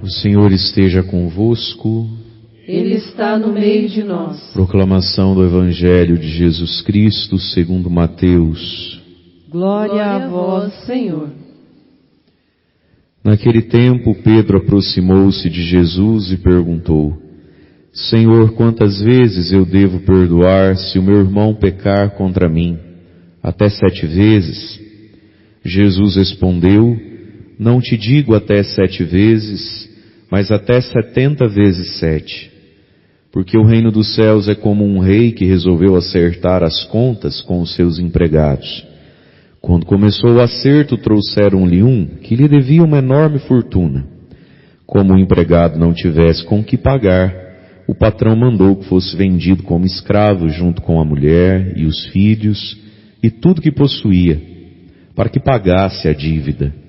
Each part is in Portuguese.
O Senhor esteja convosco. Ele está no meio de nós. Proclamação do Evangelho de Jesus Cristo segundo Mateus. Glória a vós, Senhor. Naquele tempo, Pedro aproximou-se de Jesus e perguntou: Senhor, quantas vezes eu devo perdoar se o meu irmão pecar contra mim? Até 7 vezes? Jesus respondeu: Não te digo até 7 vezes, mas até 70 vezes 7. Porque o reino dos céus é como um rei que resolveu acertar as contas com os seus empregados. Quando começou o acerto, trouxeram-lhe um que lhe devia uma enorme fortuna. Como o empregado não tivesse com que pagar, o patrão mandou que fosse vendido como escravo junto com a mulher e os filhos e tudo que possuía, para que pagasse a dívida.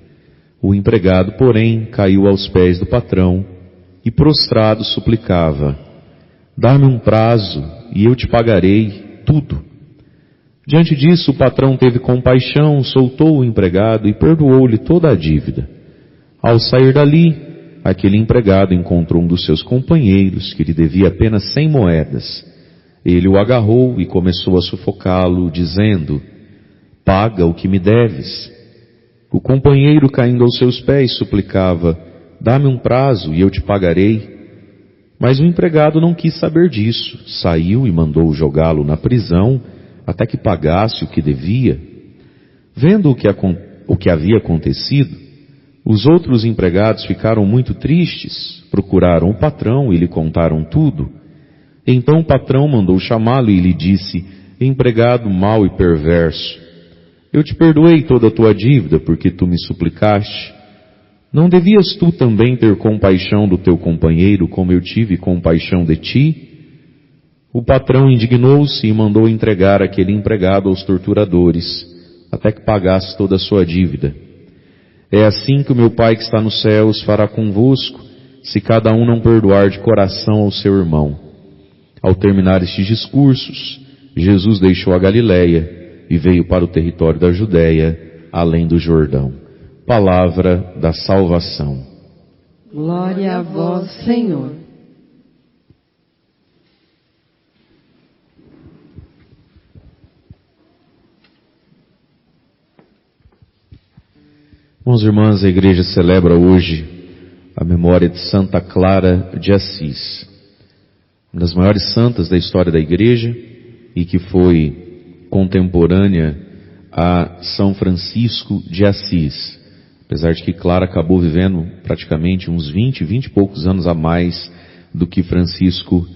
O empregado, porém, caiu aos pés do patrão e prostrado suplicava: Dá-me um prazo e eu te pagarei tudo. Diante disso, o patrão teve compaixão, soltou o empregado e perdoou-lhe toda a dívida. Ao sair dali, aquele empregado encontrou um dos seus companheiros que lhe devia apenas 100 moedas. Ele o agarrou e começou a sufocá-lo, dizendo: Paga o que me deves. O companheiro, caindo aos seus pés, suplicava: Dá-me um prazo e eu te pagarei. Mas o empregado não quis saber disso, saiu e mandou jogá-lo na prisão até que pagasse o que devia. Vendo o que havia acontecido, os outros empregados ficaram muito tristes, procuraram o patrão e lhe contaram tudo. Então o patrão mandou chamá-lo e lhe disse: Empregado mau e perverso, eu te perdoei toda a tua dívida porque tu me suplicaste. Não devias tu também ter compaixão do teu companheiro como eu tive compaixão de ti? O patrão indignou-se e mandou entregar aquele empregado aos torturadores, até que pagasse toda a sua dívida. É assim que o meu Pai que está nos céus fará convosco, se cada um não perdoar de coração ao seu irmão. Ao terminar estes discursos, Jesus deixou a Galileia e veio para o território da Judéia, além do Jordão. Palavra da salvação. Glória a vós, Senhor. Irmãos e irmãs, a igreja celebra hoje a memória de Santa Clara de Assis, uma das maiores santas da história da igreja e que foi contemporânea a São Francisco de Assis, apesar de que Clara acabou vivendo praticamente uns 20 e poucos anos a mais do que Francisco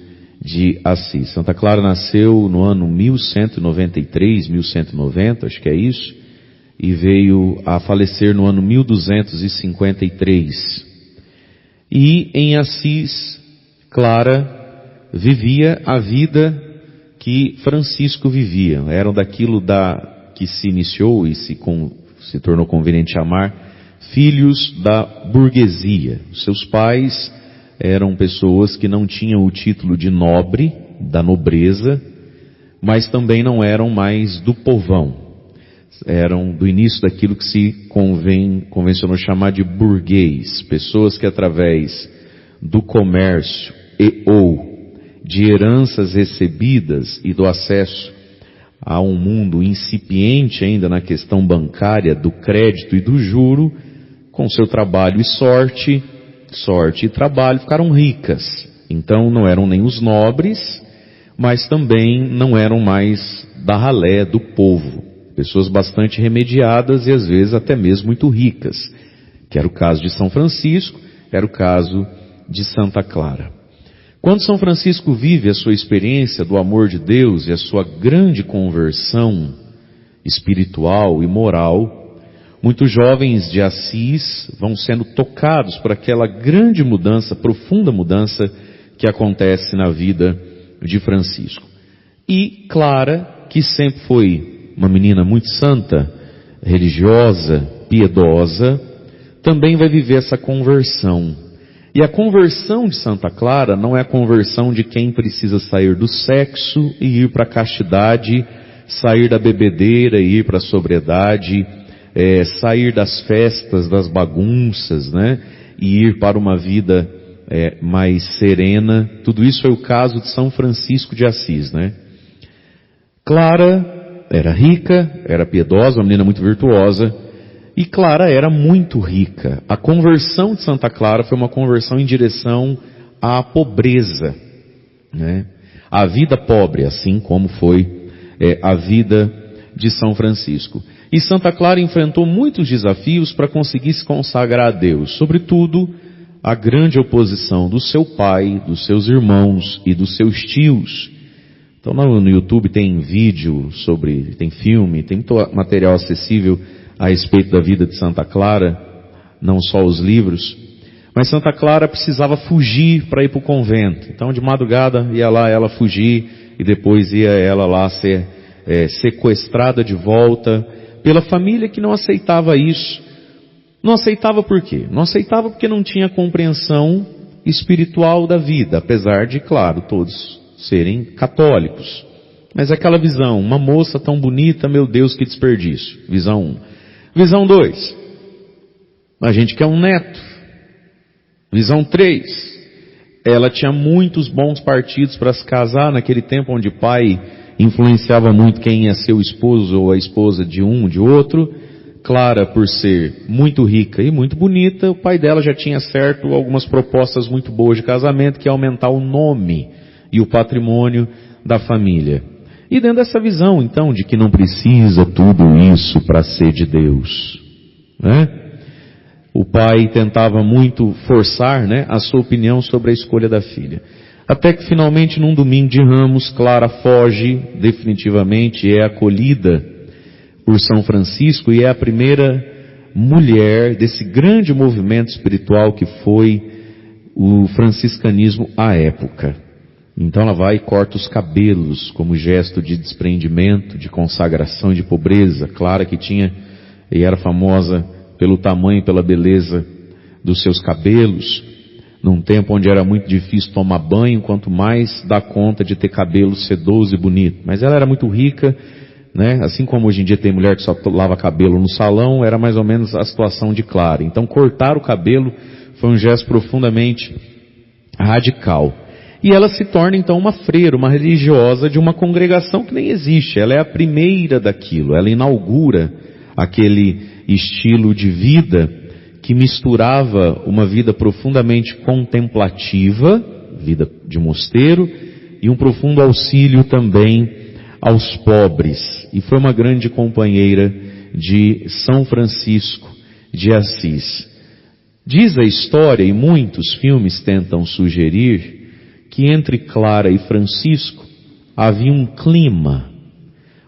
de Assis. Santa Clara nasceu no ano 1193, 1190, acho que é isso, e veio a falecer no ano 1253. E em Assis, Clara vivia a vida que Francisco vivia. Eram daquilo que se iniciou e se tornou conveniente chamar filhos da burguesia. Seus pais eram pessoas que não tinham o título de nobre, da nobreza, mas também não eram mais do povão. Eram do início daquilo que se convencionou chamar de burguês, pessoas que através do comércio e ou de heranças recebidas e do acesso a um mundo incipiente ainda na questão bancária, do crédito e do juro, com seu trabalho e sorte e trabalho, ficaram ricas. Então não eram nem os nobres, mas também não eram mais da ralé, do povo. Pessoas bastante remediadas e às vezes até mesmo muito ricas, que era o caso de São Francisco, era o caso de Santa Clara. Quando São Francisco vive a sua experiência do amor de Deus e a sua grande conversão espiritual e moral, muitos jovens de Assis vão sendo tocados por aquela grande mudança, profunda mudança que acontece na vida de Francisco. E Clara, que sempre foi uma menina muito santa, religiosa, piedosa, também vai viver essa conversão. E a conversão de Santa Clara não é a conversão de quem precisa sair do sexo e ir para a castidade, sair da bebedeira e ir para a sobriedade, sair das festas, das bagunças, né? e ir para uma vida mais serena. Tudo isso é o caso de São Francisco de Assis, né? Clara era rica, era piedosa, uma menina muito virtuosa, e Clara era muito rica. A conversão de Santa Clara foi uma conversão em direção à pobreza, né? A vida pobre, assim como foi a vida de São Francisco. E Santa Clara enfrentou muitos desafios para conseguir se consagrar a Deus, sobretudo a grande oposição do seu pai, dos seus irmãos e dos seus tios. Então no YouTube tem vídeo tem filme, tem muito material acessível a respeito da vida de Santa Clara, não só os livros. Mas Santa Clara precisava fugir para ir para o convento. Então de madrugada ia lá ela fugir e depois ia ela lá ser sequestrada de volta pela família que não aceitava isso. Não aceitava por quê? Não aceitava porque não tinha compreensão espiritual da vida, apesar de, claro, todos serem católicos. Mas aquela visão, uma moça tão bonita, meu Deus, que desperdício. Visão 1. Visão 2, a gente quer um neto. Visão 3, ela tinha muitos bons partidos para se casar naquele tempo onde o pai influenciava muito quem ia ser o esposo ou a esposa de um, de outro. Clara, por ser muito rica e muito bonita, o pai dela já tinha certo algumas propostas muito boas de casamento, que é aumentar o nome e o patrimônio da família. E dentro dessa visão, então, de que não precisa tudo isso para ser de Deus, né? O pai tentava muito forçar, né, a sua opinião sobre a escolha da filha. Até que finalmente, num domingo de Ramos, Clara foge definitivamente e é acolhida por São Francisco e é a primeira mulher desse grande movimento espiritual que foi o franciscanismo à época. Então ela vai e corta os cabelos como gesto de desprendimento, de consagração e de pobreza. Clara que tinha e era famosa pelo tamanho e pela beleza dos seus cabelos, num tempo onde era muito difícil tomar banho, quanto mais dar conta de ter cabelo sedoso e bonito. Mas ela era muito rica, né? Assim como hoje em dia tem mulher que só lava cabelo no salão, era mais ou menos a situação de Clara. Então cortar o cabelo foi um gesto profundamente radical. E ela se torna então uma freira, uma religiosa de uma congregação que nem existe. Ela é a primeira daquilo. Ela inaugura aquele estilo de vida que misturava uma vida profundamente contemplativa, vida de mosteiro, e um profundo auxílio também aos pobres. E foi uma grande companheira de São Francisco de Assis. Diz a história, e muitos filmes tentam sugerir, que entre Clara e Francisco havia um clima,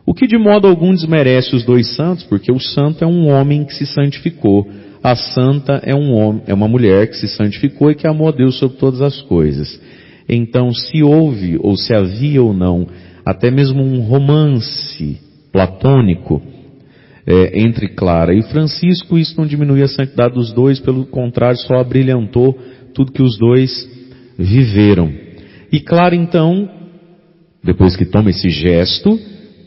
o que de modo algum desmerece os dois santos, porque o santo é um homem que se santificou, a santa é uma mulher que se santificou e que amou a Deus sobre todas as coisas. Então, se houve ou se havia ou não até mesmo um romance platônico entre Clara e Francisco, isso não diminui a santidade dos dois, pelo contrário, só abrilhantou tudo que os dois viveram. E Clara, então, depois que toma esse gesto,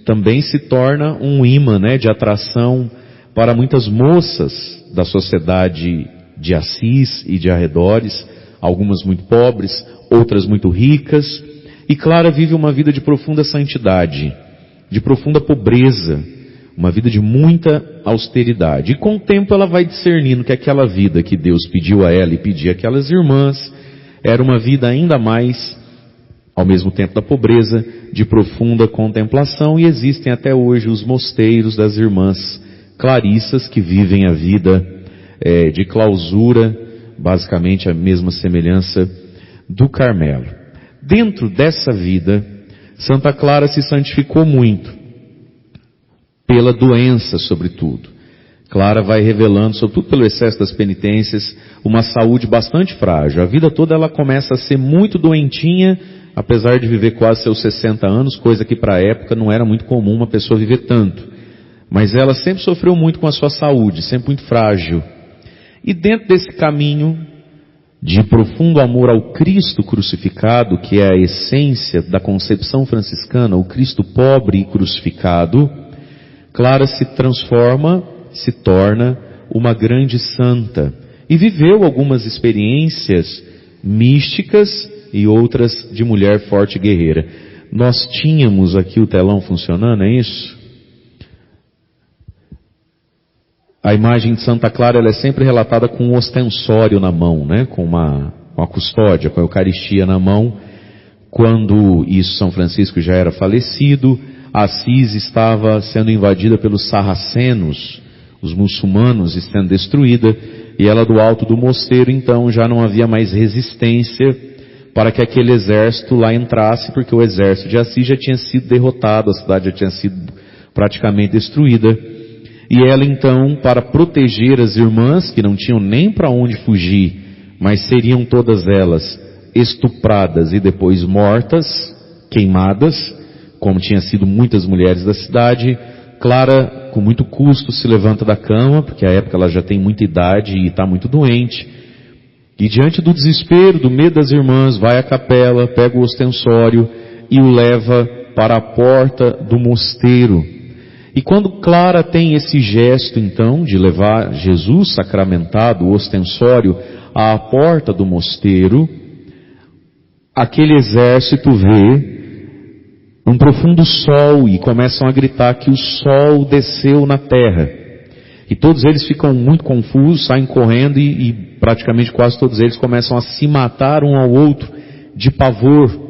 também se torna um imã, né, de atração para muitas moças da sociedade de Assis e de arredores, algumas muito pobres, outras muito ricas. E Clara vive uma vida de profunda santidade, de profunda pobreza, uma vida de muita austeridade. E com o tempo ela vai discernindo que aquela vida que Deus pediu a ela e pedia àquelas irmãs era uma vida ainda mais, ao mesmo tempo da pobreza, de profunda contemplação, e existem até hoje os mosteiros das irmãs clarissas que vivem a vida de clausura, basicamente a mesma semelhança do Carmelo. Dentro dessa vida, Santa Clara se santificou muito, pela doença sobretudo. Clara vai revelando, sobretudo pelo excesso das penitências, uma saúde bastante frágil. A vida toda ela começa a ser muito doentinha, apesar de viver quase seus 60 anos, coisa que para a época não era muito comum uma pessoa viver tanto. Mas ela sempre sofreu muito com a sua saúde, sempre muito frágil. E dentro desse caminho de profundo amor ao Cristo crucificado, que é a essência da concepção franciscana, o Cristo pobre e crucificado, Clara se transforma, se torna uma grande santa. e viveu algumas experiências místicas e outras de mulher forte e guerreira. Nós tínhamos aqui o telão funcionando, é isso? A imagem de Santa Clara, ela é sempre relatada com um ostensório na mão, né? Com a custódia, com a Eucaristia na mão. Quando isso, São Francisco já era falecido, Assis estava sendo invadida pelos sarracenos, os muçulmanos, e sendo destruída, e ela do alto do mosteiro, então já não havia mais resistência para que aquele exército lá entrasse, porque o exército de Assis já tinha sido derrotado, a cidade já tinha sido praticamente destruída. E ela então, para proteger as irmãs, que não tinham nem para onde fugir, mas seriam todas elas estupradas e depois mortas, queimadas, como tinha sido muitas mulheres da cidade, Clara, com muito custo, se levanta da cama, porque à época ela já tem muita idade e está muito doente. E diante do desespero, do medo das irmãs, vai à capela, pega o ostensório e o leva para a porta do mosteiro. E quando Clara tem esse gesto, então, de levar Jesus sacramentado, o ostensório, à porta do mosteiro, aquele exército vê um profundo sol e começam a gritar que o sol desceu na terra. E todos eles ficam muito confusos, saem correndo e praticamente quase todos eles começam a se matar um ao outro de pavor.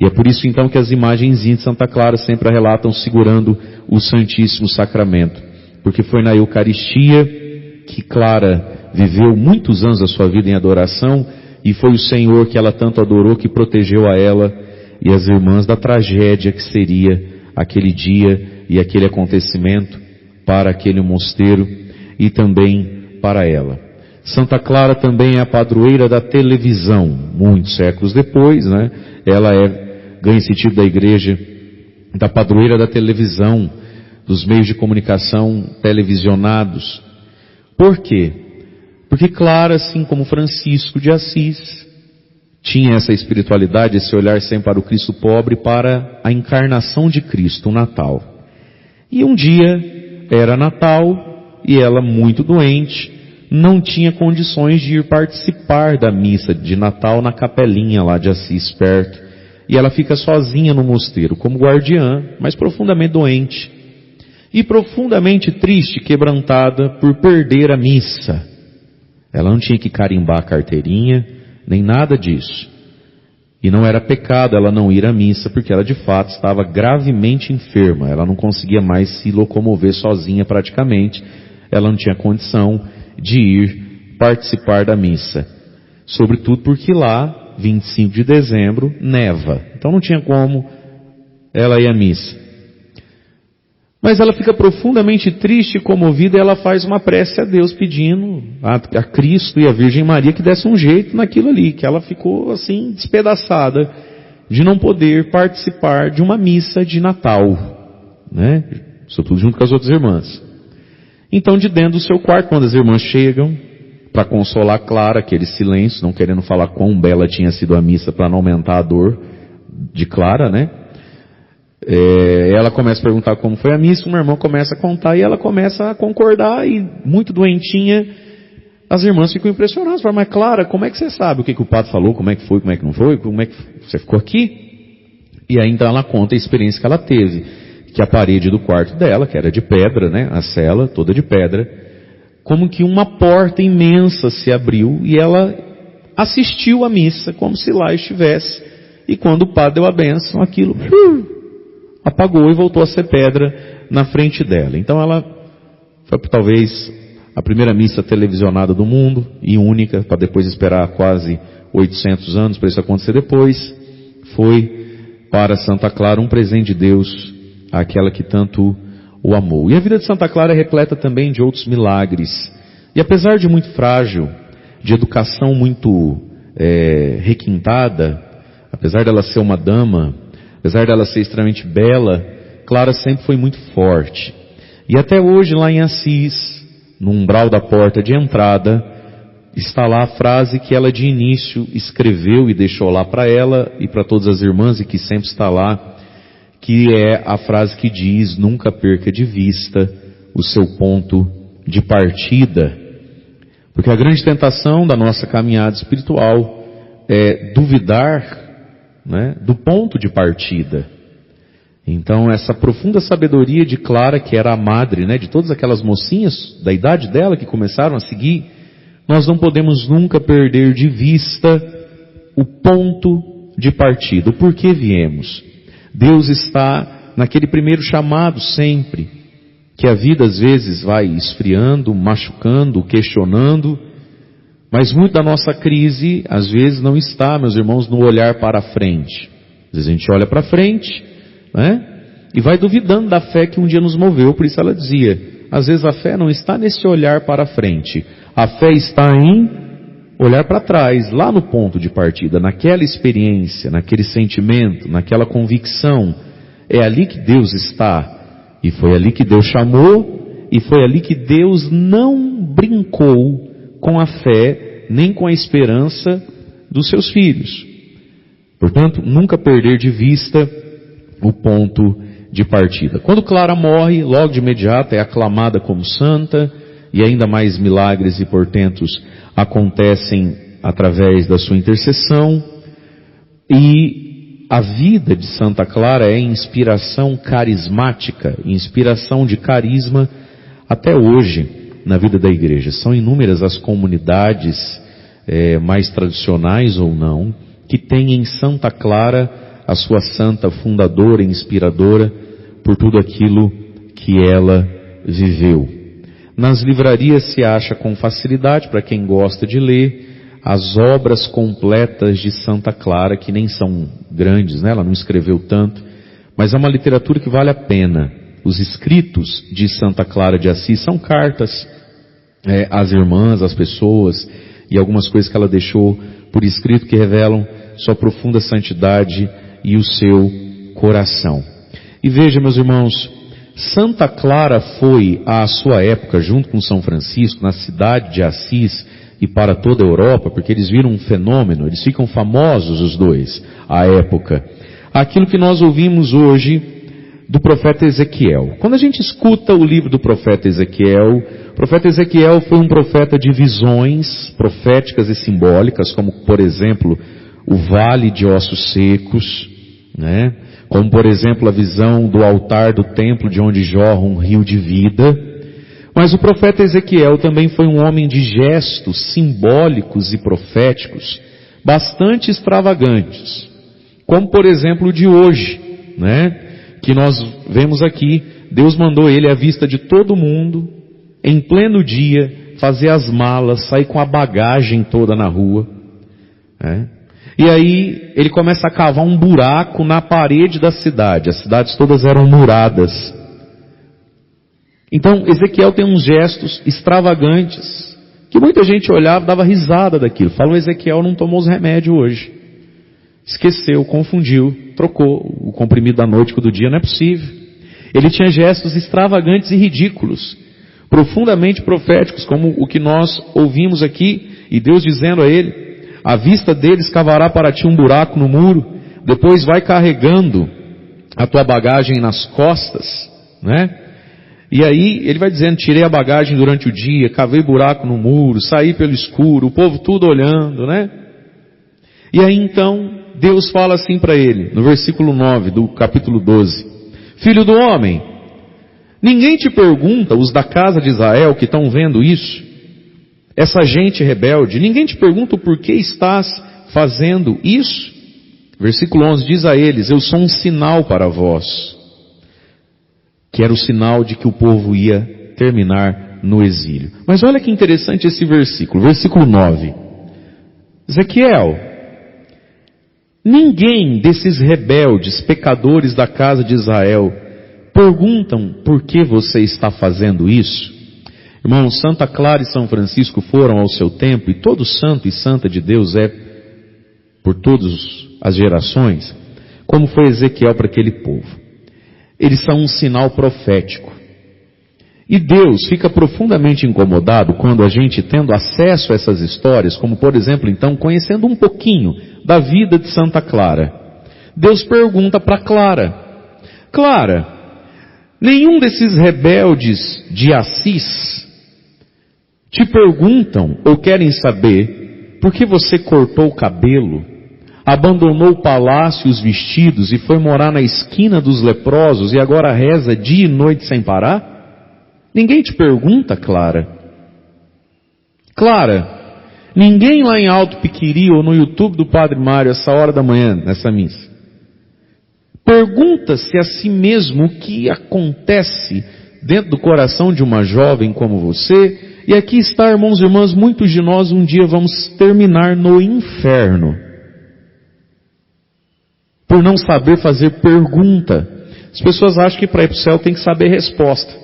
E é por isso então que as imagens de Santa Clara sempre a relatam segurando o Santíssimo Sacramento. Porque foi na Eucaristia que Clara viveu muitos anos da sua vida em adoração, e foi o Senhor que ela tanto adorou que protegeu a ela e as irmãs da tragédia que seria aquele dia e aquele acontecimento para aquele mosteiro e também para ela. Santa Clara também é a padroeira da televisão, muitos séculos depois, né? Ela ganha esse título da igreja, da padroeira da televisão, dos meios de comunicação televisionados. Por quê? Porque Clara, assim como Francisco de Assis, tinha essa espiritualidade, esse olhar sempre para o Cristo pobre, para a encarnação de Cristo, o Natal. E um dia era Natal e ela, muito doente, não tinha condições de ir participar da missa de Natal na capelinha lá de Assis, perto. E ela fica sozinha no mosteiro, como guardiã, mas profundamente doente. E profundamente triste, quebrantada por perder a missa. Ela não tinha que carimbar a carteirinha, nem nada disso. E não era pecado ela não ir à missa, porque ela de fato estava gravemente enferma. Ela não conseguia mais se locomover sozinha praticamente. Ela não tinha condição de ir participar da missa. Sobretudo porque lá, 25 de dezembro, neva. Então não tinha como ela ir à missa. Mas ela fica profundamente triste e comovida, e ela faz uma prece a Deus pedindo a Cristo e a Virgem Maria que desse um jeito naquilo ali, que ela ficou assim despedaçada de não poder participar de uma missa de Natal, né? Sobretudo junto com as outras irmãs. Então, de dentro do seu quarto, quando as irmãs chegam para consolar Clara, aquele silêncio, não querendo falar quão bela tinha sido a missa para não aumentar a dor de Clara, né? Ela começa a perguntar como foi a missa, uma irmã começa a contar e ela começa a concordar, e muito doentinha, as irmãs ficam impressionadas, falam, mas Clara, como é que você sabe o que o padre falou, como é que foi, como é que não foi, como é que você ficou aqui? E aí então ela conta a experiência que ela teve, que a parede do quarto dela, que era de pedra, né, a cela toda de pedra, como que uma porta imensa se abriu e ela assistiu à missa como se lá estivesse, e quando o padre deu a bênção, aquilo apagou e voltou a ser pedra na frente dela. Então ela foi talvez a primeira missa televisionada do mundo, e única, para depois esperar quase 800 anos para isso acontecer depois. Foi para Santa Clara um presente de Deus, àquela que tanto o amou. E a vida de Santa Clara é repleta também de outros milagres. E apesar de muito frágil, de educação muito requintada, apesar dela ser uma dama, apesar dela ser extremamente bela, Clara sempre foi muito forte. E até hoje lá em Assis, no umbral da porta de entrada, está lá a frase que ela de início escreveu e deixou lá para ela e para todas as irmãs, e que sempre está lá, que é a frase que diz: nunca perca de vista o seu ponto de partida. Porque a grande tentação da nossa caminhada espiritual é duvidar, né, do ponto de partida. Então essa profunda sabedoria de Clara, que era a madre, né, de todas aquelas mocinhas da idade dela que começaram a seguir, nós não podemos nunca perder de vista o ponto de partida, o porquê viemos. Deus está naquele primeiro chamado sempre, que a vida às vezes vai esfriando, machucando, questionando, mas muito da nossa crise às vezes não está, meus irmãos, no olhar para a frente. Às vezes a gente olha para frente, né? E vai duvidando da fé que um dia nos moveu. Por isso ela dizia, às vezes a fé não está nesse olhar para frente, a fé está em olhar para trás, lá no ponto de partida, naquela experiência, naquele sentimento, naquela convicção. É ali que Deus está, e foi ali que Deus chamou, e foi ali que Deus não brincou com a fé, nem com a esperança dos seus filhos. Portanto, nunca perder de vista o ponto de partida. Quando Clara morre, logo de imediato é aclamada como santa, e ainda mais milagres e portentos acontecem através da sua intercessão, e a vida de Santa Clara é inspiração carismática, inspiração de carisma até hoje na vida da igreja. São inúmeras as comunidades mais tradicionais ou não, que têm em Santa Clara a sua santa fundadora e inspiradora por tudo aquilo que ela viveu. Nas livrarias se acha com facilidade, para quem gosta de ler, as obras completas de Santa Clara, que nem são grandes, né? Ela não escreveu tanto, mas é uma literatura que vale a pena. Os escritos de Santa Clara de Assis são cartas às irmãs, às pessoas, e algumas coisas que ela deixou por escrito que revelam sua profunda santidade e o seu coração. E veja, meus irmãos, Santa Clara foi, à sua época, junto com São Francisco, na cidade de Assis e para toda a Europa, porque eles viram um fenômeno, eles ficam famosos os dois, à época. Aquilo que nós ouvimos hoje do profeta Ezequiel. Quando a gente escuta o livro do profeta Ezequiel, o profeta Ezequiel foi um profeta de visões proféticas e simbólicas, como, por exemplo, o vale de ossos secos, né? Como, por exemplo, a visão do altar do templo de onde jorra um rio de vida. Mas o profeta Ezequiel também foi um homem de gestos simbólicos e proféticos bastante extravagantes, como, por exemplo, o de hoje, né? Que nós vemos aqui. Deus mandou ele à vista de todo mundo, em pleno dia, fazer as malas, sair com a bagagem toda na rua, né? E aí ele começa a cavar um buraco na parede da cidade. As cidades todas eram muradas. Então Ezequiel tem uns gestos extravagantes, que muita gente olhava e dava risada daquilo. Falam, Ezequiel não tomou os remédios hoje. Esqueceu, confundiu, trocou o comprimido da noite com o do dia, não é possível. Ele tinha gestos extravagantes e ridículos, profundamente proféticos, como o que nós ouvimos aqui, e Deus dizendo a ele, à vista deles cavará para ti um buraco no muro, depois vai carregando a tua bagagem nas costas, né? E aí ele vai dizendo, tirei a bagagem durante o dia, cavei buraco no muro, saí pelo escuro, o povo tudo olhando, né? E aí então Deus fala assim para ele, no versículo 9 do capítulo 12, filho do homem, ninguém te pergunta, os da casa de Israel que estão vendo isso, essa gente rebelde, ninguém te pergunta o porquê estás fazendo isso? Versículo 11 diz a eles, eu sou um sinal para vós, que era o sinal de que o povo ia terminar no exílio. Mas olha que interessante esse versículo, versículo 9. Ezequiel, ninguém desses rebeldes, pecadores da casa de Israel, perguntam por que você está fazendo isso? Irmãos, Santa Clara e São Francisco foram ao seu tempo, e todo santo e santa de Deus é por todas as gerações, como foi Ezequiel para aquele povo. Eles são um sinal profético. E Deus fica profundamente incomodado quando a gente, tendo acesso a essas histórias, como por exemplo, então, conhecendo um pouquinho da vida de Santa Clara, Deus pergunta para Clara, Clara, nenhum desses rebeldes de Assis Te perguntam ou querem saber por que você cortou o cabelo, abandonou o palácio e os vestidos e foi morar na esquina dos leprosos e agora reza dia e noite sem parar? Ninguém te pergunta, Clara. Clara, ninguém lá em Alto Piquiri ou no YouTube do Padre Mário essa hora da manhã, nessa missa, pergunta-se a si mesmo o que acontece dentro do coração de uma jovem como você. E aqui está, irmãos e irmãs, muitos de nós um dia vamos terminar no inferno por não saber fazer pergunta. As pessoas acham que para ir para o céu tem que saber resposta.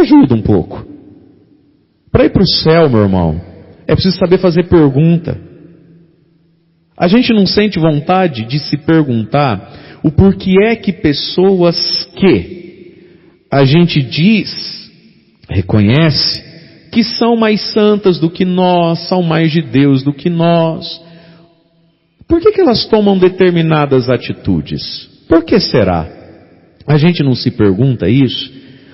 Ajuda um pouco. Para ir para o céu, meu irmão, é preciso saber fazer pergunta. A gente não sente vontade de se perguntar o porquê é que pessoas que a gente diz, reconhece, que são mais santas do que nós, são mais de Deus do que nós, por que elas tomam determinadas atitudes? Por que será? A gente não se pergunta isso?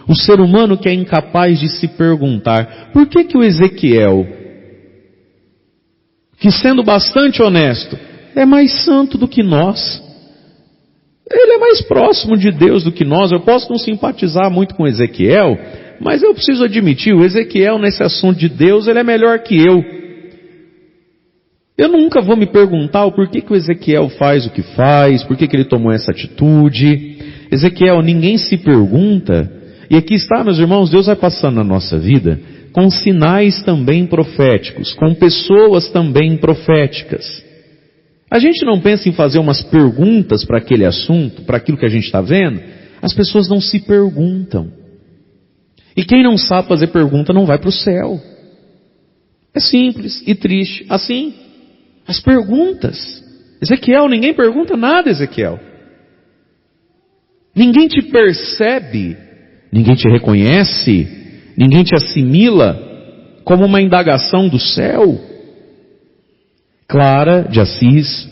O ser humano que é incapaz de se perguntar, por que o Ezequiel, que sendo bastante honesto, é mais santo do que nós, ele é mais próximo de Deus do que nós. Eu posso não simpatizar muito com Ezequiel, mas eu preciso admitir, o Ezequiel nesse assunto de Deus, ele é melhor que eu. Eu nunca vou me perguntar o porquê que o Ezequiel faz o que faz, por que ele tomou essa atitude. Ezequiel, ninguém se pergunta. E aqui está, meus irmãos, Deus vai passando na nossa vida com sinais também proféticos, com pessoas também proféticas. A gente não pensa em fazer umas perguntas para aquele assunto, para aquilo que a gente está vendo. As pessoas não se perguntam. E quem não sabe fazer pergunta não vai para o céu. É simples e triste. Assim, as perguntas. Ezequiel, ninguém pergunta nada, Ezequiel. Ninguém te percebe, ninguém te reconhece, ninguém te assimila como uma indagação do céu. Clara de Assis,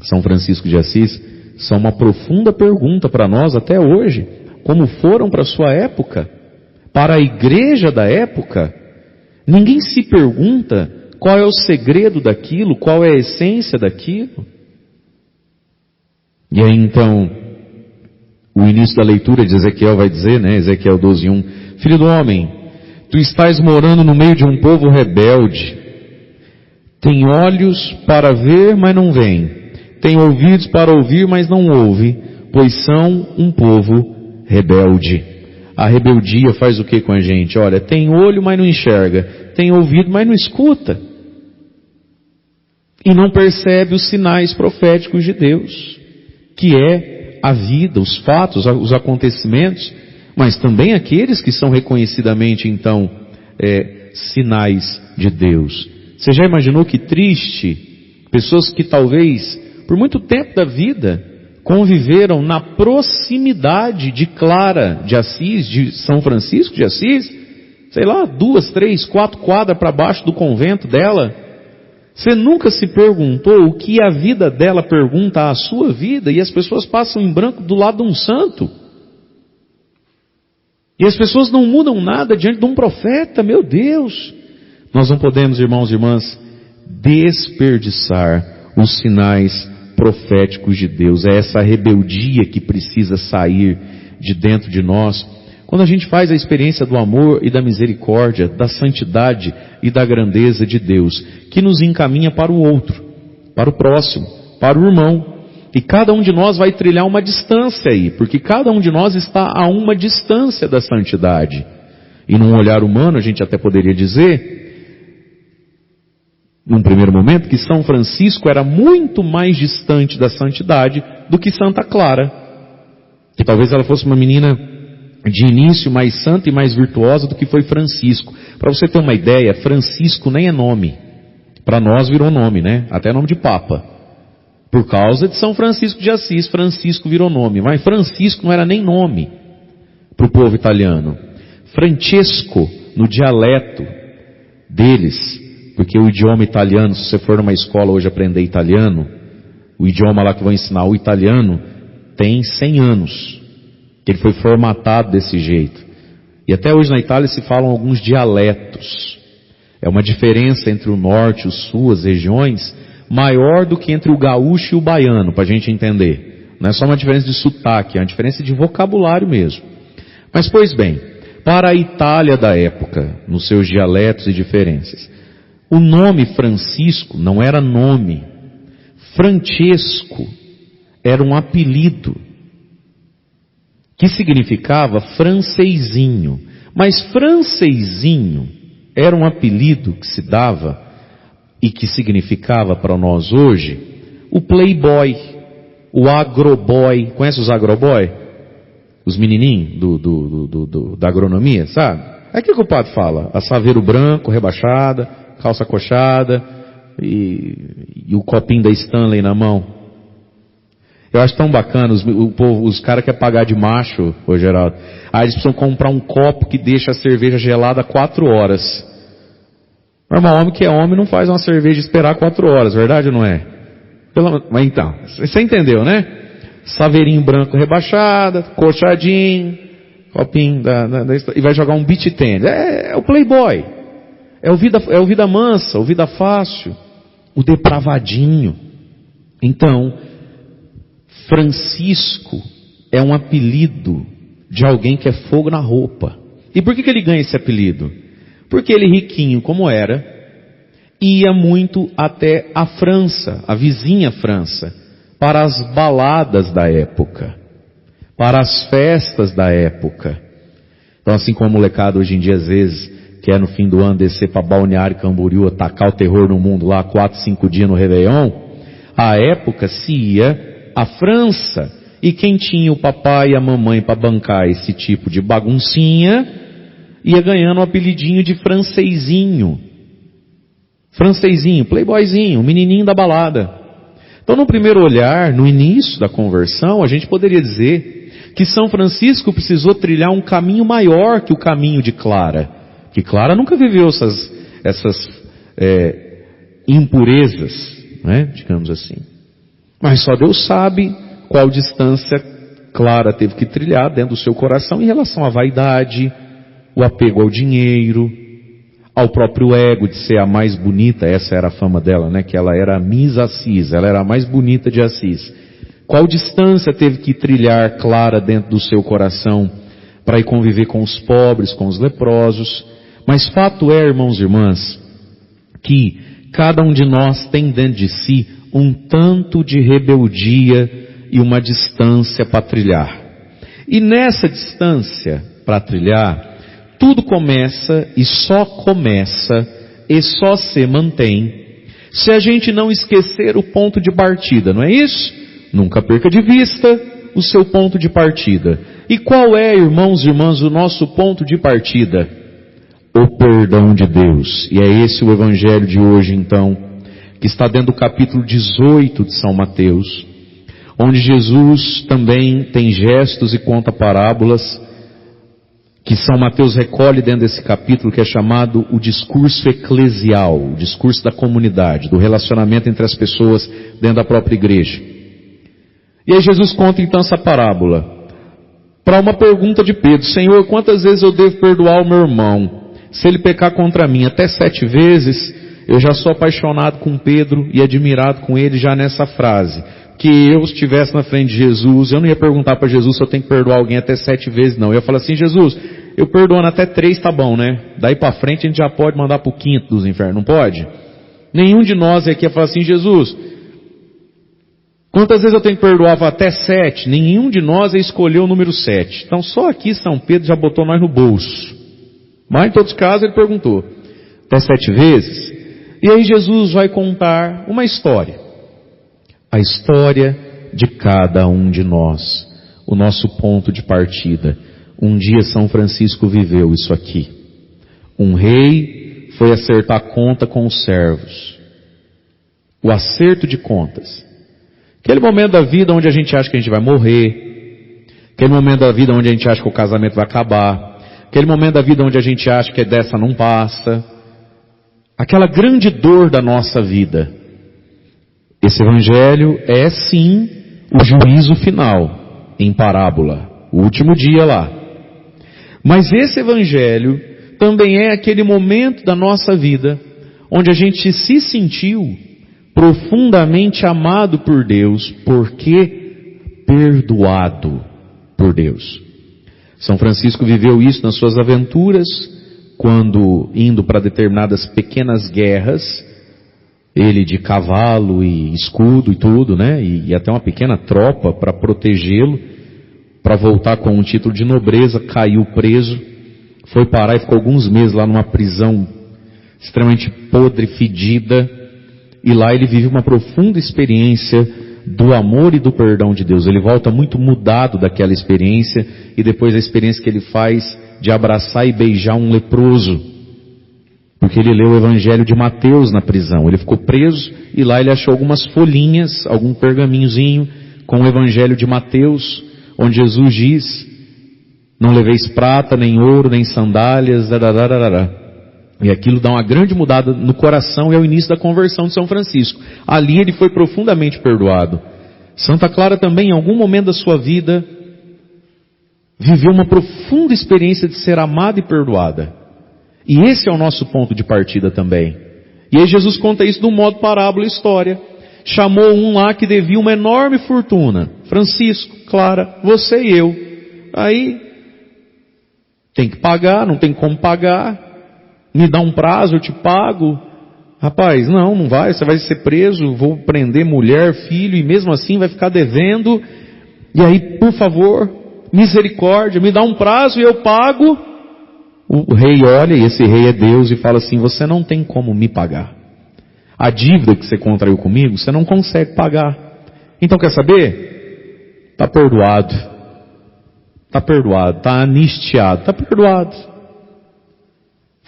São Francisco de Assis, são uma profunda pergunta para nós até hoje, como foram para a sua época, para a igreja da época. Ninguém se pergunta qual é o segredo daquilo, qual é a essência daquilo. E aí então, o início da leitura de Ezequiel vai dizer, né, Ezequiel 12:1, Filho do homem, tu estás morando no meio de um povo rebelde. Tem olhos para ver, mas não veem. Tem ouvidos para ouvir, mas não ouve, pois são um povo rebelde. A rebeldia faz o que com a gente? Olha, tem olho, mas não enxerga. Tem ouvido, mas não escuta. E não percebe os sinais proféticos de Deus, que é a vida, os fatos, os acontecimentos, mas também aqueles que são reconhecidamente, então, sinais de Deus. Você já imaginou que triste? Pessoas que talvez, por muito tempo da vida, conviveram na proximidade de Clara de Assis, de São Francisco de Assis, sei lá, 2, 3, 4 quadras para baixo do convento dela. Você nunca se perguntou o que a vida dela pergunta à sua vida, e as pessoas passam em branco do lado de um santo. E as pessoas não mudam nada diante de um profeta, meu Deus. Nós não podemos, irmãos e irmãs, desperdiçar os sinais proféticos de Deus. É essa rebeldia que precisa sair de dentro de nós. Quando a gente faz a experiência do amor e da misericórdia, da santidade e da grandeza de Deus, que nos encaminha para o outro, para o próximo, para o irmão. E cada um de nós vai trilhar uma distância aí, porque cada um de nós está a uma distância da santidade. E num olhar humano a gente até poderia dizer, num primeiro momento, que São Francisco era muito mais distante da santidade do que Santa Clara. Que talvez ela fosse uma menina de início mais santa e mais virtuosa do que foi Francisco. Para você ter uma ideia, Francisco nem é nome. Para nós virou nome, né? Até nome de Papa. Por causa de São Francisco de Assis, Francisco virou nome. Mas Francisco não era nem nome para o povo italiano. Francesco, no dialeto deles, porque o idioma italiano, se você for numa escola hoje aprender italiano, o idioma lá que vão ensinar o italiano, tem 100 anos. Ele foi formatado desse jeito. E até hoje na Itália se falam alguns dialetos. É uma diferença entre o norte e o sul, as regiões, maior do que entre o gaúcho e o baiano, para a gente entender. Não é só uma diferença de sotaque, é uma diferença de vocabulário mesmo. Mas, pois bem, para a Itália da época, nos seus dialetos e diferenças, o nome Francisco não era nome. Francesco era um apelido, que significava francesinho. Mas francesinho era um apelido que se dava e que significava para nós hoje o playboy, o agroboy. Conhece os agroboy? Os menininhos da agronomia, sabe? É aquilo que o padre fala, assaveiro branco, rebaixada, calça coxada e o copinho da Stanley na mão. Eu acho tão bacana, os caras querem pagar de macho, ô Geraldo. Aí eles precisam comprar um copo que deixa a cerveja gelada 4 horas. Normal, homem que é homem não faz uma cerveja esperar 4 horas, verdade ou não é? Mas então, você entendeu, né? Saveirinho branco rebaixada, coxadinho, copinho e vai jogar um beach tennis. É o playboy. É o vida mansa, o vida fácil, o depravadinho. Então, Francisco é um apelido de alguém que é fogo na roupa. E por que ele ganha esse apelido? Porque ele, riquinho como era, ia muito até a França, a vizinha França, para as baladas da época, para as festas da época. Então, assim como a molecada hoje em dia, às vezes, quer no fim do ano descer para Balneário Camboriú, atacar o terror no mundo lá, 4, 5 dias no Réveillon, à época se ia à França, e quem tinha o papai e a mamãe para bancar esse tipo de baguncinha, ia ganhando o apelidinho de francesinho. Francesinho, playboyzinho, menininho da balada. Então, no primeiro olhar, no início da conversão, a gente poderia dizer que São Francisco precisou trilhar um caminho maior que o caminho de Clara. Que Clara nunca viveu essas impurezas, né, digamos assim. Mas só Deus sabe qual distância Clara teve que trilhar dentro do seu coração em relação à vaidade, o apego ao dinheiro, ao próprio ego de ser a mais bonita. Essa era a fama dela, né? Que ela era a Miss Assis, ela era a mais bonita de Assis. Qual distância teve que trilhar Clara dentro do seu coração para ir conviver com os pobres, com os leprosos? Mas fato é, irmãos e irmãs, que cada um de nós tem dentro de si um tanto de rebeldia e uma distância para trilhar. E nessa distância para trilhar, tudo começa e só se mantém se a gente não esquecer o ponto de partida, não é isso? Nunca perca de vista o seu ponto de partida. E qual é, irmãos e irmãs, o nosso ponto de partida? O perdão de Deus. E é esse o evangelho de hoje, então, que está dentro do capítulo 18 de São Mateus, onde Jesus também tem gestos e conta parábolas, que São Mateus recolhe dentro desse capítulo, que é chamado o discurso eclesial, o discurso da comunidade, do relacionamento entre as pessoas dentro da própria igreja. E aí Jesus conta então essa parábola, para uma pergunta de Pedro: Senhor, quantas vezes eu devo perdoar o meu irmão, se ele pecar contra mim? Até 7 vezes? Eu já sou apaixonado com Pedro e admirado com ele já nessa frase. Que eu estivesse na frente de Jesus, eu não ia perguntar para Jesus se eu tenho que perdoar alguém até 7 vezes, não. Eu ia falar assim: Jesus, eu perdoando até 3 tá bom, né? Daí para frente a gente já pode mandar para o 5º dos infernos, não pode? Nenhum de nós aqui ia falar assim: Jesus, quantas vezes eu tenho que perdoar? Até 7. Nenhum de nós ia escolher o número 7. Então só aqui São Pedro já botou nós no bolso. Mas em todos os casos ele perguntou: até 7 vezes? E aí Jesus vai contar uma história. A história de cada um de nós. O nosso ponto de partida. Um dia São Francisco viveu isso aqui. Um rei foi acertar conta com os servos. O acerto de contas. Aquele momento da vida onde a gente acha que a gente vai morrer. Aquele momento da vida onde a gente acha que o casamento vai acabar. Aquele momento da vida onde a gente acha que dessa não passa. Aquela grande dor da nossa vida. Esse evangelho é sim o juízo final, em parábola, o último dia lá. Mas esse evangelho também é aquele momento da nossa vida onde a gente se sentiu profundamente amado por Deus, porque perdoado por Deus. São Francisco viveu isso nas suas aventuras, quando indo para determinadas pequenas guerras, ele de cavalo e escudo e tudo, né? E até uma pequena tropa para protegê-lo, para voltar com um título de nobreza, caiu preso, foi parar e ficou alguns meses lá numa prisão extremamente podre, fedida, e lá ele vive uma profunda experiência do amor e do perdão de Deus. Ele volta muito mudado daquela experiência, e depois a experiência que ele faz de abraçar e beijar um leproso, porque ele leu o evangelho de Mateus na prisão. Ele ficou preso e lá ele achou algumas folhinhas, algum pergaminhozinho com o evangelho de Mateus, onde Jesus diz: não leveis prata, nem ouro, nem sandálias, e aquilo dá uma grande mudada no coração, e é o início da conversão de São Francisco. Ali ele foi profundamente perdoado. Santa Clara também, em algum momento da sua vida, viveu uma profunda experiência de ser amada e perdoada. E esse é o nosso ponto de partida também. E aí Jesus conta isso de um modo parábola e história. Chamou um lá que devia uma enorme fortuna. Francisco, Clara, você e eu. Aí, tem que pagar, não tem como pagar. Me dá um prazo, eu te pago. Rapaz, não vai, você vai ser preso, vou prender mulher, filho, e mesmo assim vai ficar devendo. E aí, por favor, misericórdia, me dá um prazo e eu pago. O rei olha, e esse rei é Deus, e fala assim: você não tem como me pagar. A dívida que você contraiu comigo, você não consegue pagar. Então quer saber? Está perdoado. Está perdoado, está anistiado, está perdoado.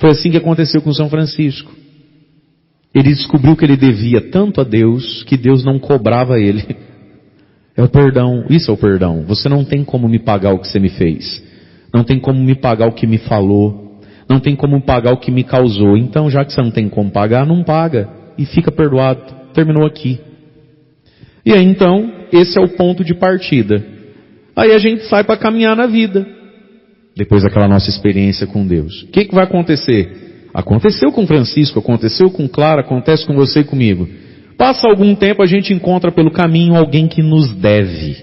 Foi assim que aconteceu com São Francisco. Ele descobriu que ele devia tanto a Deus, que Deus não cobrava ele. É o perdão, isso é o perdão. Você não tem como me pagar o que você me fez. Não tem como me pagar o que me falou. Não tem como pagar o que me causou. Então, já que você não tem como pagar, não paga. E fica perdoado. Terminou aqui. E aí, então, esse é o ponto de partida. Aí a gente sai para caminhar na vida. Depois daquela nossa experiência com Deus. O que vai acontecer? Aconteceu com Francisco, aconteceu com Clara, acontece com você e comigo. Passa algum tempo, a gente encontra pelo caminho alguém que nos deve.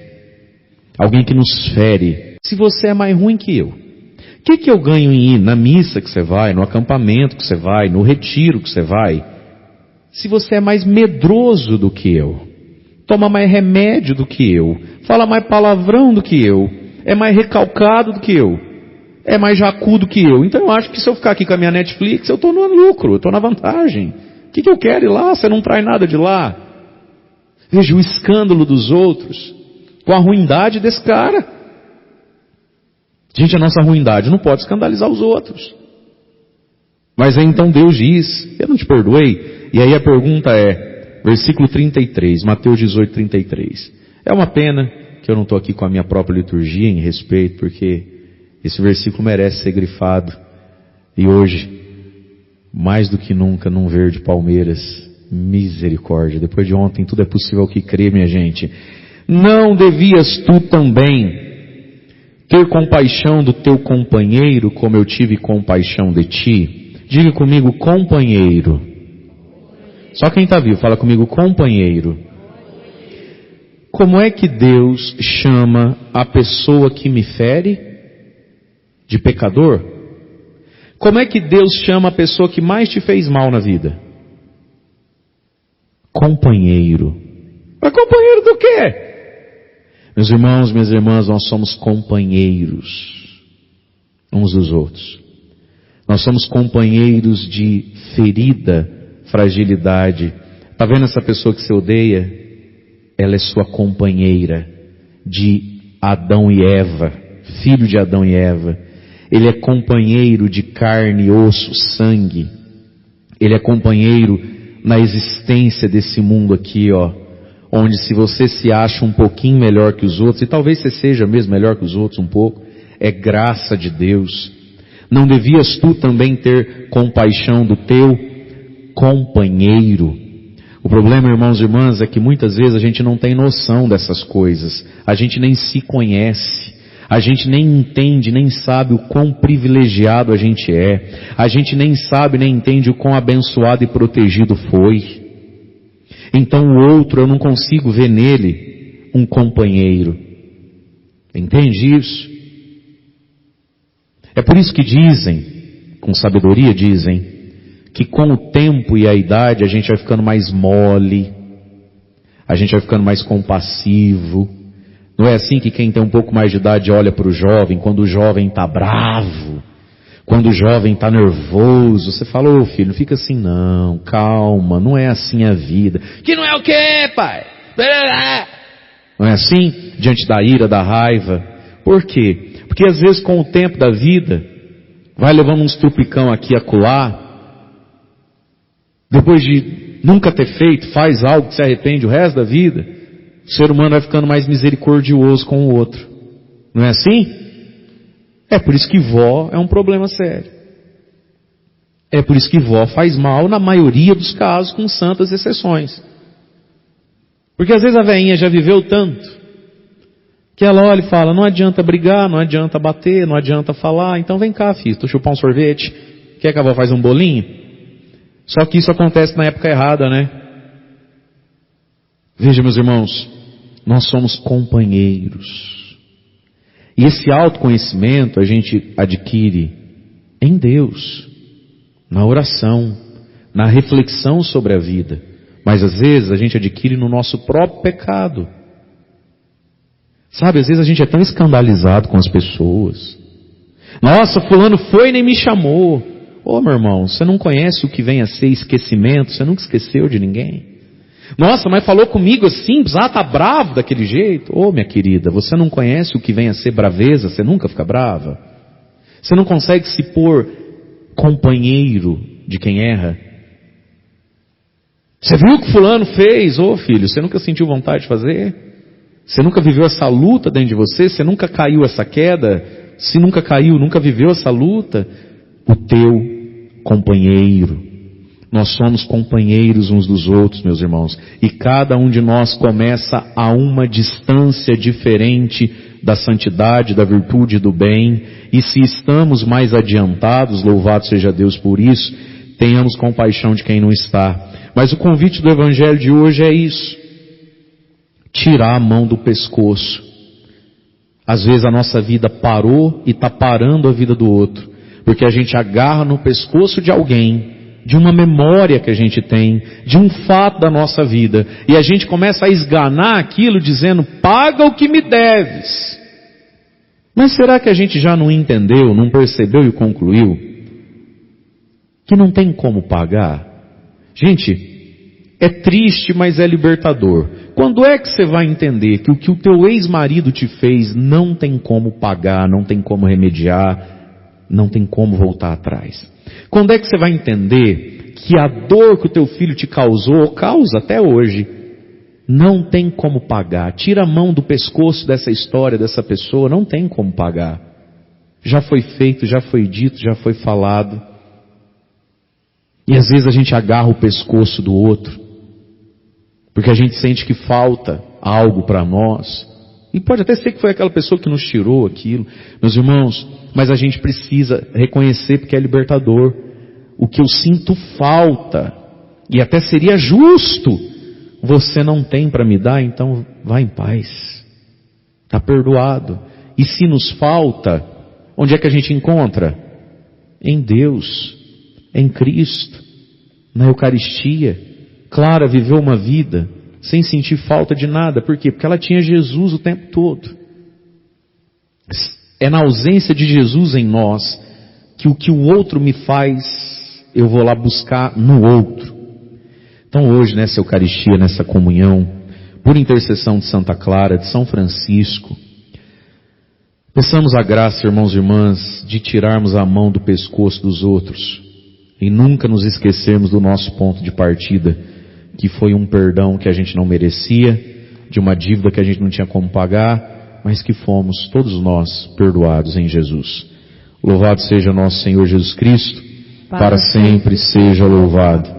Alguém que nos fere. Se você é mais ruim que eu, o que eu ganho em ir na missa que você vai, no acampamento que você vai, no retiro que você vai? Se você é mais medroso do que eu, toma mais remédio do que eu, fala mais palavrão do que eu, é mais recalcado do que eu, é mais jacu do que eu. Então eu acho que se eu ficar aqui com a minha Netflix, eu estou no lucro, eu estou na vantagem. O que eu quero ir lá? Você não traz nada de lá. Veja o escândalo dos outros, com a ruindade desse cara. Gente, a nossa ruindade não pode escandalizar os outros. Mas aí então Deus diz: eu não te perdoei. E aí a pergunta é, versículo 33, Mateus 18, 33. É uma pena que eu não estou aqui com a minha própria liturgia em respeito, porque esse versículo merece ser grifado. E hoje, mais do que nunca, num verde Palmeiras, misericórdia. Depois de ontem, tudo é possível ao que crê, minha gente. Não devias tu também ter compaixão do teu companheiro, como eu tive compaixão de ti? Diga comigo, companheiro. Só quem está vivo, fala comigo, companheiro. Como é que Deus chama a pessoa que me fere de pecador? Como é que Deus chama a pessoa que mais te fez mal na vida? Companheiro. Mas companheiro do quê? Meus irmãos, minhas irmãs, nós somos companheiros uns dos outros. Nós somos companheiros de ferida, fragilidade. Está vendo essa pessoa que você odeia? Ela é sua companheira de Adão e Eva, filho de Adão e Eva. Ele é companheiro de carne, osso, sangue. Ele é companheiro na existência desse mundo aqui, onde se você se acha um pouquinho melhor que os outros, e talvez você seja mesmo melhor que os outros um pouco, é graça de Deus. Não devias tu também ter compaixão do teu companheiro? O problema, irmãos e irmãs, é que muitas vezes a gente não tem noção dessas coisas. A gente nem se conhece. A gente nem entende, nem sabe o quão privilegiado a gente é. A gente nem sabe, nem entende o quão abençoado e protegido foi. Então o outro, eu não consigo ver nele um companheiro. Entende isso? É por isso que dizem, com sabedoria dizem, que com o tempo e a idade a gente vai ficando mais mole, a gente vai ficando mais compassivo. Não é assim que quem tem um pouco mais de idade olha para o jovem, quando o jovem está bravo, quando o jovem está nervoso, você fala, ô filho, não fica assim não, calma, não é assim a vida. Que não é o quê, pai? Não é assim? Diante da ira, da raiva. Por quê? Porque às vezes com o tempo da vida, vai levando uns trupicão aqui e acolá, depois de nunca ter feito, faz algo que se arrepende o resto da vida, o ser humano vai ficando mais misericordioso com o outro. Não é assim? É por isso que vó é um problema sério. É por isso que vó faz mal na maioria dos casos, com santas exceções. Porque às vezes a velhinha já viveu tanto, que ela olha e fala, não adianta brigar, não adianta bater, não adianta falar, então vem cá filho, tu chupar um sorvete, quer que a avó faz um bolinho? Só que isso acontece na época errada, né? Veja, meus irmãos, nós somos companheiros. E esse autoconhecimento a gente adquire em Deus, na oração, na reflexão sobre a vida. Mas às vezes a gente adquire no nosso próprio pecado. Sabe, às vezes a gente é tão escandalizado com as pessoas. Nossa, fulano foi e nem me chamou. Ô meu irmão, você não conhece o que vem a ser esquecimento, você nunca esqueceu de ninguém. Nossa, mas falou comigo assim, tá bravo daquele jeito. Ô minha querida, você não conhece o que vem a ser braveza, você nunca fica brava. Você não consegue se pôr companheiro de quem erra. Você viu o que fulano fez? Ô filho, você nunca sentiu vontade de fazer? Você nunca viveu essa luta dentro de você? Você nunca caiu essa queda? Se nunca caiu, nunca viveu essa luta? O teu companheiro. Nós somos companheiros uns dos outros, meus irmãos. E cada um de nós começa a uma distância diferente da santidade, da virtude e do bem. E se estamos mais adiantados, louvado seja Deus por isso, tenhamos compaixão de quem não está. Mas o convite do Evangelho de hoje é isso. Tirar a mão do pescoço. Às vezes a nossa vida parou e está parando a vida do outro. Porque a gente agarra no pescoço de alguém, de uma memória que a gente tem, de um fato da nossa vida. E a gente começa a esganar aquilo dizendo, paga o que me deves. Mas será que a gente já não entendeu, não percebeu e concluiu que não tem como pagar? Gente, é triste, mas é libertador. Quando é que você vai entender que o que o teu ex-marido te fez não tem como pagar, não tem como remediar, não tem como voltar atrás? Quando é que você vai entender que a dor que o teu filho te causou, ou causa até hoje, não tem como pagar? Tira a mão do pescoço dessa história, dessa pessoa, não tem como pagar. Já foi feito, já foi dito, já foi falado. E às vezes a gente agarra o pescoço do outro, porque a gente sente que falta algo para nós. E pode até ser que foi aquela pessoa que nos tirou aquilo. Meus irmãos, mas a gente precisa reconhecer, porque é libertador. O que eu sinto falta, e até seria justo, você não tem para me dar, então vá em paz. Está perdoado. E se nos falta, onde é que a gente encontra? Em Deus, em Cristo, na Eucaristia. Clara viveu uma vida sem sentir falta de nada. Por quê? Porque ela tinha Jesus o tempo todo. É na ausência de Jesus em nós que o que o outro me faz, eu vou lá buscar no outro. Então hoje, nessa Eucaristia, nessa comunhão, por intercessão de Santa Clara, de São Francisco, peçamos a graça, irmãos e irmãs, de tirarmos a mão do pescoço dos outros e nunca nos esquecermos do nosso ponto de partida, que foi um perdão que a gente não merecia, de uma dívida que a gente não tinha como pagar, mas que fomos todos nós perdoados em Jesus. Louvado seja nosso Senhor Jesus Cristo, para sempre seja louvado.